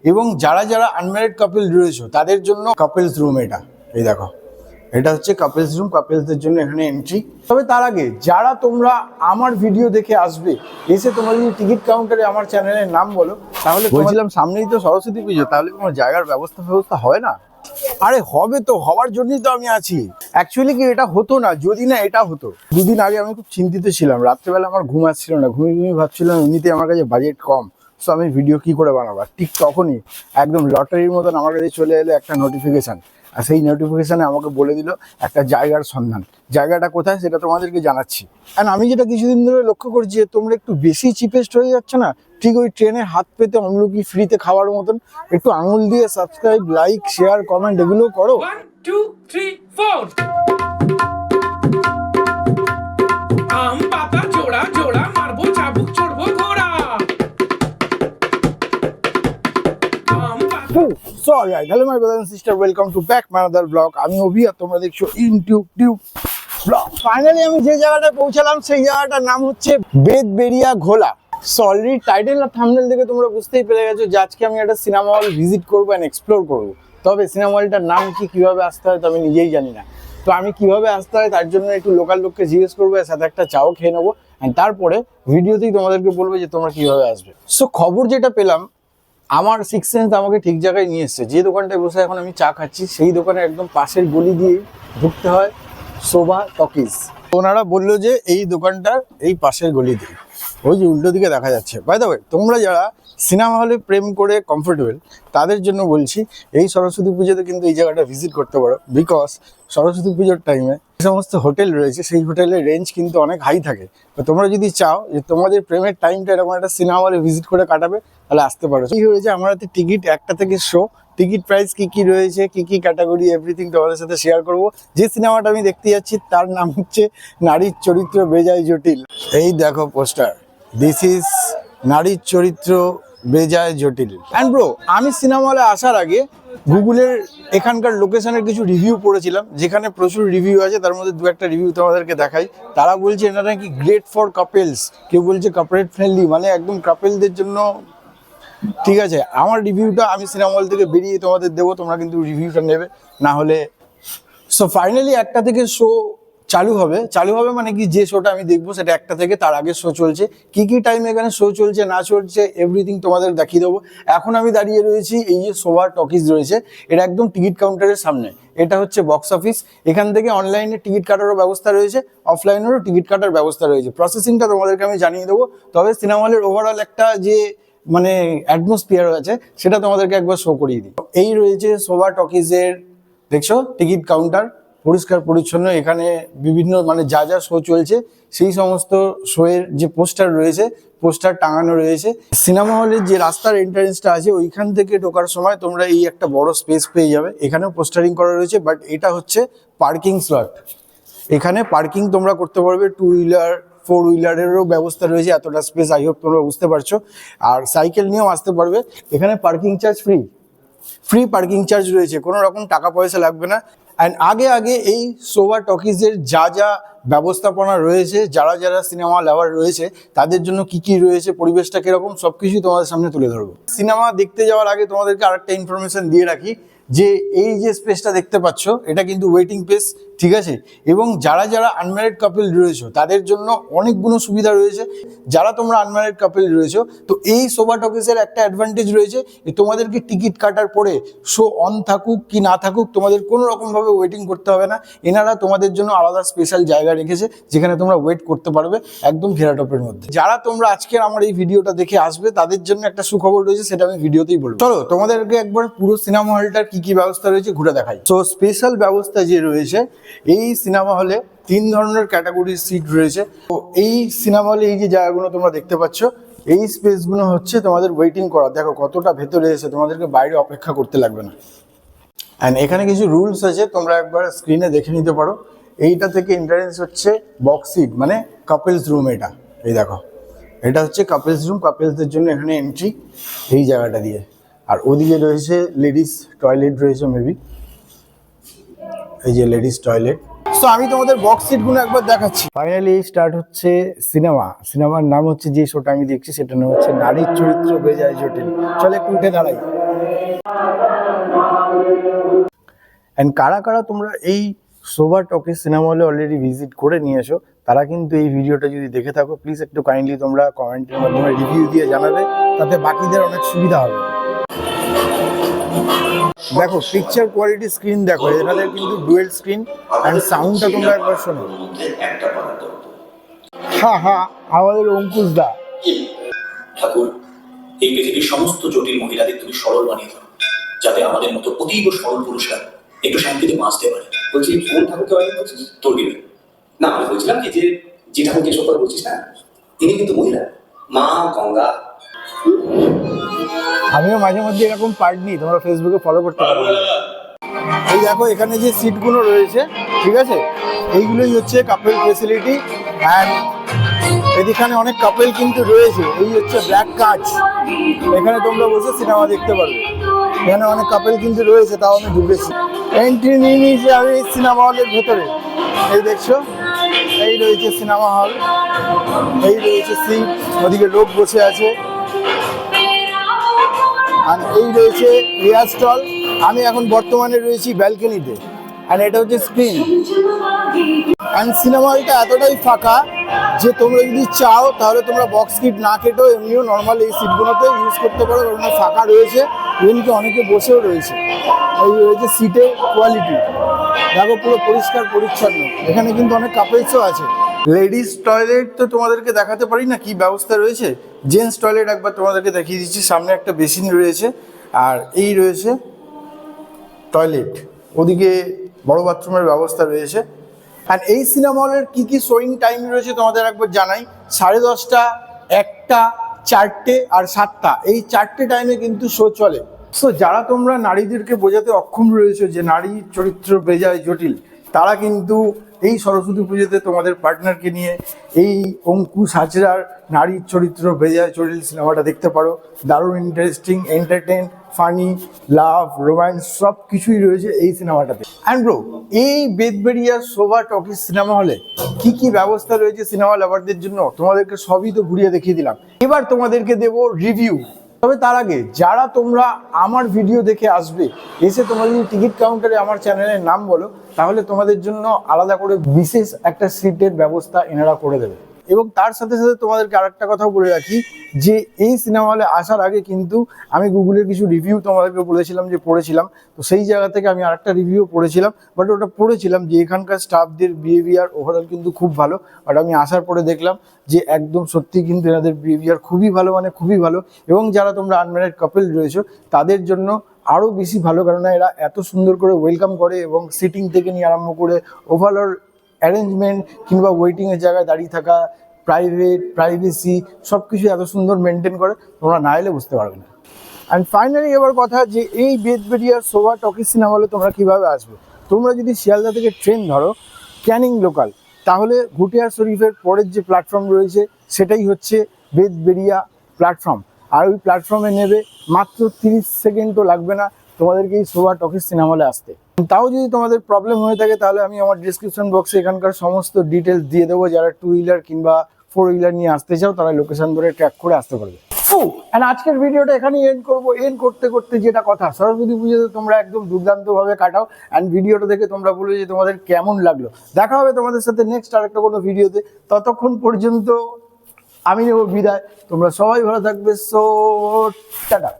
এবং যারা যারা আনম্যারিড কাপল রয়েছে তাদের জন্য কাপলস রুম। এটা এই দেখো, এটা হচ্ছে কাপলস রুম, কাপলসদের জন্য এখানে এন্ট্রি। তবে তার আগে যারা তোমরা আমার ভিডিও দেখে আসবে, এসে তোমরা যদি টিকিট কাউন্টারে আমার চ্যানেলের নাম বলো, তাহলে বলছিলাম সামনেই তো সরস্বতী পুজো, তাহলে কোনো জায়গার ব্যবস্থা হয় না? আরে হবে তো, হওয়ার জন্যই তো আমি আছি। অ্যাকচুয়ালি কি এটা হতো না যদি না এটা হতো। দুদিন আগে আমি খুব চিন্তিত ছিলাম, রাত্রেবেলা আমার ঘুম আসছিল না, ঘুমিয়ে ভাবছিলাম এমনিতে আমার কাছে বাজেট কম, সো আমি ভিডিও কি করে বানাবো। ঠিক তখনই একদম লটারির মতন আমার কাছে চলে এলো একটা নোটিফিকেশান, আর সেই নোটিফিকেশানে আমাকে বলে দিল একটা জায়গার সন্ধান। জায়গাটা কোথায় সেটা তোমাদেরকে জানাচ্ছি। অ্যান্ড আমি যেটা কিছুদিন ধরে লক্ষ্য করছি যে তোমরা একটু বেশি চিপেস্ট হয়ে যাচ্ছে না, ঠিক ওই ট্রেনে হাত পেতে অমলকি ফ্রিতে খাওয়ার মতন। একটু আঙুল দিয়ে সাবস্ক্রাইব, লাইক, শেয়ার, কমেন্ট এগুলো করো। 1 2 3 4 আম পাতা জোড়া জোড়া মারবো চাবুক চড়বো ঘোড়া। So alright, hello my brother and sister, welcome to back my another blog. আমি অভি আর তোমরা দেখছো ইউটিউব ব্লগ। ফাইনালি আমি যে জায়গাটায় পৌঁছালাম সেই জায়গাটার নাম হচ্ছে বেদবেরিয়া ঘোলা। সো অলরেডি টাইটেল আর থাম্বনেল দেখে তোমরা বুঝতেই পেরে গেছো যে আজকে আমি একটা সিনেমা হল ভিজিট করবো অ্যান্ড এক্সপ্লোর করবো। তবে সিনেমা হলটার নাম কি, কিভাবে আসতে হয় তো আমি নিজেই জানি না। তো আমি কিভাবে আসতে হয় তার জন্য একটু লোকাল লোককে জিজ্ঞেস করবো, এর সাথে একটা চাও খেয়ে নেবো, অ্যান্ড তারপরে ভিডিওতেই তোমাদেরকে বলবো যে তোমরা কিভাবে আসবে। সো খবর যেটা পেলাম, আমার সিক্স সেন্স আমাকে ঠিক জায়গায় নিয়ে এসছে। যে দোকানটায় বসে এখন আমি চা খাচ্ছি সেই দোকানের একদম পাশের গলি দিয়েই ঢুকতে হয় শোভা টকিজ। ওনারা বললো যে এই দোকানটার এই পাশের গলি দিয়ে, ওই যে উল্টো দিকে দেখা যাচ্ছে। বাই দ্য ওয়ে, তোমরা যারা সিনেমা হলে প্রেম করে কমফোর্টেবল তাদের জন্য বলছি, এই সরস্বতী পুজোতে কিন্তু এই জায়গাটা ভিজিট করতে পারো। বিকজ সরস্বতী পুজোর টাইমে যে সমস্ত হোটেল রয়েছে সেই হোটেলের রেঞ্জ কিন্তু অনেক হাই থাকে। তো তোমরা যদি চাও যে তোমাদের প্রেমের টাইমটা এরকম একটা সিনেমা হলে ভিজিট করে কাটাবে, তাহলে আসতে পারো। কি হয়েছে, আমার হাতে টিকিট, একটা থেকে শো। টিকিট প্রাইস কি রয়েছে, কি ক্যাটাগরি, এভরিথিং তোমাদের সাথে শেয়ার করব। যে সিনেমাটা আমি দেখতে যাচ্ছি তার নাম হচ্ছে নারীর চরিত্র বেজায় জটিল। এই দেখো পোস্টার, দিস ইজ নারীর চরিত্র বেজায় জটিল। অ্যান্ড ব্রো, আমি সিনেমা হলে আসার আগে গুগলের এখানকার লোকেশনের কিছু রিভিউ পড়েছিলাম, যেখানে প্রচুর রিভিউ আছে। তার মধ্যে দু একটা রিভিউ তোমাদেরকে দেখাই। তারা বলছে এটা নাকি গ্রেট ফর কাপেলস, কেউ বলছে কাপল ফ্রেন্ডলি, মানে একদম কাপেলদের জন্য। ঠিক আছে, আমার রিভিউটা আমি সিনেমা হল থেকে বেরিয়ে তোমাদের দেবো, তোমরা কিন্তু রিভিউটা নেবে না হলে। সো ফাইনালি একটা থেকে শো চালু হবে মানে কি, যে শোটা আমি দেখবো সেটা একটা থেকে, তার আগে শো চলছে। কি টাইমে এখানে শো চলছে না চলছে এভরিথিং তোমাদের দেখিয়ে দেবো। এখন আমি দাঁড়িয়ে রয়েছি এই যে শোভা টকিজ রয়েছে, এটা একদম টিকিট কাউন্টারের সামনে। এটা হচ্ছে বক্স অফিস। এখান থেকে অনলাইনে টিকিট কাটারও ব্যবস্থা রয়েছে, অফলাইনেরও টিকিট কাটার ব্যবস্থা রয়েছে। প্রসেসিংটা তোমাদেরকে আমি জানিয়ে দেবো। তবে সিনেমা হলের ওভারঅল একটা যে মানে অ্যাটমসফিয়ার আছে সেটা তোমাদেরকে একবার শো করিয়ে দিই। এই রয়েছে শোভা টকিজের, দেখছো টিকিট কাউন্টার, পরিষ্কার পরিচ্ছন্ন। এখানে বিভিন্ন মানে যা যা শো চলছে সেই সমস্ত শোয়ের যে পোস্টার রয়েছে, পোস্টার টাঙানো রয়েছে। সিনেমা হলের যে রাস্তার এন্ট্রান্সটা আছে ওইখান থেকে ঢোকার সময় তোমরা এই একটা বড় স্পেস পেয়ে যাবে। এখানেও পোস্টারিং করা রয়েছে, বাট এটা হচ্ছে পার্কিং স্লট। এখানে পার্কিং তোমরা করতে পারবে, 2 হুইলার 4 হুইলারেরও ব্যবস্থা রয়েছে। এতটা স্পেস, আই হোপ তোমরা বুঝতে পারছো। আর সাইকেল নিয়েও আসতে পারবে। এখানে parking charge free parking charge রয়েছে, কোনো রকম টাকা পয়সা লাগবে না। অ্যান্ড আগে এই শোভা টকিজের যা ব্যবস্থাপনা রয়েছে, যারা সিনেমা লাভার রয়েছে তাদের জন্য কি রয়েছে, পরিবেশটা কিরকম, সবকিছু তোমাদের সামনে তুলে ধরবো। সিনেমা দেখতে যাওয়ার আগে তোমাদেরকে আরেকটা ইনফরমেশন দিয়ে রাখি, যে এই যে স্পেসটা দেখতে পাচ্ছ এটা কিন্তু ওয়েটিং প্লেস, ঠিক আছে। এবং যারা আনম্যারিড কাপল রয়েছে তাদের জন্য অনেকগুলো সুবিধা রয়েছে। যারা তোমরা আনম্যারিড কাপল রয়েছে, তো এই শোভা টকিজের একটা অ্যাডভান্টেজ রয়েছে, তোমাদেরকে টিকিট কাটার পরে শো অন থাকুক কি না থাকুক তোমাদের কোনো রকমভাবে ওয়েটিং করতে হবে না। এনারা তোমাদের জন্য আলাদা স্পেশাল জায়গা রেখেছে যেখানে তোমরা ওয়েট করতে পারবে একদম ঘেরাটপের মধ্যে। যারা তোমরা আজকের আমার এই ভিডিওটা দেখে আসবে তাদের জন্য একটা সুখবর রয়েছে, সেটা আমি ভিডিওতেই বলবো। চলো তোমাদেরকে একবার পুরো সিনেমা হলটার কি ব্যবস্থা রয়েছে ঘুরে দেখাই। তো স্পেশাল ব্যবস্থা যে রয়েছে, এই সিনেমা হলে 3 ধরনের ক্যাটাগরির সিট রয়েছে। তো এই সিনেমা হলে এই যে জায়গাগুলো তোমরা দেখতে পাচ্ছ, এই স্পেসগুলো হচ্ছে তোমাদের ওয়েটিং করা। দেখো কতটা ভেতরে এসে, তোমাদেরকে বাইরে অপেক্ষা করতে লাগবে না। অ্যান্ড এখানে কিছু রুলস আছে, তোমরা একবার স্ক্রিনে দেখে নিতে পারো। এইটা থেকে এন্ট্রান্স হচ্ছে বক্স সিট, মানে কাপলস রুম। এটা এই দেখো, এটা হচ্ছে কাপলস রুম, কাপলসদের জন্য এখানে এন্ট্রি এই জায়গাটা দিয়ে। আর ওদিকে রয়েছে লেডিস টয়লেট রয়েছে, মেবি এই যে লেডিস টয়লেট। সো আমি তোমাদের বক্স সিটগুলো একবার দেখাচ্ছি। ফাইনালি স্টার্ট হচ্ছে সিনেমার নাম হচ্ছে, যে শোটা আমি দেখছি সেটার নাম হচ্ছে নারীর চরিত্র বেজায় জটিল। চলো একটু উঠে দাঁড়াই। অ্যান্ড কারা কারা তোমরা এই শোভা টকিজ সিনেমা হলে অলরেডি ভিজিট করে নিয়েছো, তারা কিন্তু এই ভিডিওটা যদি দেখে থাকো প্লিজ একটু কাইন্ডলি তোমরা কমেন্টের মাধ্যমে রিভিউ দিয়ে জানাবে, তাতে বাকিদের অনেক সুবিধা হবে। দেখো পিকচার কোয়ালিটি স্ক্রিন দেখো, এখানে কিন্তু ডুয়েল স্ক্রিন অ্যান্ড সাউন্ডটা তোমরা একবার শোনো। হ্যাঁ হ্যাঁ, আমাদের অঙ্কুশ দা। ঠাকুর, এই পৃথিবীর সমস্ত জটিল মহিলাদের তুমি সরল বানিয়ে দাও, যাতে আমাদের মতো অতীব সরল পুরুষরা একটু শান্তিতে বাঁচতে পারে। বলছি কোন ঠাকুরকে বানিয়ে বলছিস? তোর দিবে না, আমি বলছিলাম কি যে ঠাকুরকে এসব কথা বলছিস না, তিনি কিন্তু মহিলা, মা গঙ্গা। আমিও মাঝে মধ্যে এরকম পার্ট নিই, তোমরা ফেসবুকে ফলো করতে পারো। এই দেখো এখানে যে সিটগুলো রয়েছে, ঠিক আছে, এইগুলোই হচ্ছে কাপল ফেসিলিটি। অ্যান্ড এদিকে অনেক কাপল কিন্তু রয়েছে। এই হচ্ছে ব্ল্যাক কাচ, এখানে তোমরা বসে সিনেমা দেখতে পারবে। এখানে অনেক কাপল কিন্তু রয়েছে, তাও আমি ঢুকেছি। এন্ট্রি নিয়ে নিয়েছি আমি এই সিনেমা হলের ভেতরে। এই দেখছো, এই রয়েছে সিনেমা হল, এই রয়েছে সিট, ওদিকে লোক বসে আছে, আর এই রয়েছে রিয়ার স্টল। আমি এখন বর্তমানে রয়েছি ব্যালকনিতে, আর এটা হচ্ছে স্ক্রিন। অ্যান্ড সিনেমা হলটা এতটাই ফাঁকা যে তোমরা যদি চাও তাহলে তোমরা বক্স সিট না কেটেও এমনিও নর্মাল এই সিটগুলোতে ইউজ করতে পারো, কারণ ফাঁকা রয়েছে, এমনকি অনেকে বসেও রয়েছে। এই রয়েছে সিটের কোয়ালিটি দেখো, পুরো পরিষ্কার পরিচ্ছন্ন। এখানে কিন্তু অনেক কাপলসও আছে। লেডিস টয়লেট তো তোমাদেরকে দেখাতে পারি না কি ব্যবস্থা রয়েছে। জেন্টস টয়লেট একবার তোমাদেরকে দেখিয়ে দিচ্ছি। সামনে একটা বেসিন রয়েছে, আর এই রয়েছে টয়লেট, ওদিকে বড় বাথরুমের ব্যবস্থা রয়েছে। আর এই সিনেমা হলের কী কী শোয়িং টাইম রয়েছে তোমাদের একবার জানাই। 10:30, 1টা, 4টে আর 7টা, এই 4টে টাইমে কিন্তু শো চলে। সো যারা তোমরা নারীদেরকে বোঝাতে অক্ষম রয়েছে যে নারী চরিত্র বেজায় জটিল, তারা কিন্তু এই সরস্বতী পুজোতে তোমাদের পার্টনারকে নিয়ে এই অঙ্কুশ হাজরার নারীর চরিত্র বেজায় জটিল সিনেমাটা দেখতে পারো। দারুণ ইন্টারেস্টিং, এন্টারটেইন, ফানি, লাভ, রোম্যান্স সব কিছুই রয়েছে এই সিনেমাটাতে। অ্যান্ড ব্রো, এই বেদবেরিয়া শোভা টকিজ সিনেমা হলে কি কি ব্যবস্থা রয়েছে সিনেমা লাভারদের জন্য তোমাদেরকে সবই তো ঘুরিয়ে দেখিয়ে দিলাম। এবার তোমাদেরকে দেবো রিভিউ। তবে তার আগে যারা তোমরা আমার ভিডিও দেখে আসবে, এসে তোমরা যদি টিকিট কাউন্টারে আমার চ্যানেলের নাম বলো, তাহলে তোমাদের জন্য আলাদা করে বিশেষ একটা সিটের ব্যবস্থা এনারা করে দেবে। এবং তার সাথে সাথে তোমাদেরকে আরেকটা কথাও বলে রাখি যে এই সিনেমা হলে আসার আগে কিন্তু আমি গুগলের কিছু রিভিউ তোমাদেরকে বলেছিলাম যে পড়েছিলাম, তো সেই জায়গা থেকে আমি আরেকটা রিভিউ পড়েছিলাম। বাট ওটা পড়েছিলাম যে এখানকার স্টাফদের বিহেভিয়ার ওভারঅল কিন্তু খুব ভালো। বাট আমি আসার পরে দেখলাম যে একদম সত্যি কিন্তু এনাদের বিহেভিয়ার খুবই ভালো, মানে খুবই ভালো। এবং যারা তোমরা আনম্যারিড কাপল রয়েছো তাদের জন্য আরও বেশি ভালো, কারণ এরা এত সুন্দর করে ওয়েলকাম করে এবং সিটিং থেকে নিয়ে আরম্ভ করে ওভারঅল অ্যারেঞ্জমেন্ট কিংবা ওয়েটিংয়ের জায়গায় দাঁড়িয়ে থাকা, প্রাইভেসি সব কিছু এত সুন্দর মেনটেন করে, তোমরা না এলে বুঝতে পারবে না। অ্যান্ড ফাইনালি এবার কথা যে এই বেদবেরিয়ার শোভা টকিজ সিনেমা হলে তোমরা কীভাবে আসবে। তোমরা যদি শিয়ালদা থেকে ট্রেন ধরো ক্যানিং লোকাল, তাহলে ঘুটিয়া শরীফের পরের যে প্ল্যাটফর্ম রয়েছে সেটাই হচ্ছে বেদবেরিয়া প্ল্যাটফর্ম। আর ওই প্ল্যাটফর্মে নেবে, মাত্র 30 সেকেন্ডও লাগবে না তোমাদেরকে এই শোভা টকিজ সিনেমা হলে আসতে। তাও যদি তোমাদের প্রবলেম হয়ে থাকে তাহলে আমি আমার ডিসক্রিপশন বক্সে এখানকার সমস্ত ডিটেলস দিয়ে দেবো। যারা 2 হুইলার কিংবা 4 হুইলার নিয়ে আসতে চাও তারা লোকেশন ধরে ট্র্যাক করে আসতে পারবে। আর আজকের ভিডিওটা এখানেই এন্ড করবো। এন্ড করতে করতে যেটা কথা, সরস্বতী পুজোতে তোমরা একদম দুর্দান্তভাবে কাটাও। অ্যান্ড ভিডিওটা দেখে তোমরা বলবে যে তোমাদের কেমন লাগলো। দেখা হবে তোমাদের সাথে নেক্সট আরেকটা কোনো ভিডিওতে। ততক্ষণ পর্যন্ত আমি নেব বিদায়। তোমরা সবাই ভালো থাকবে। So tata.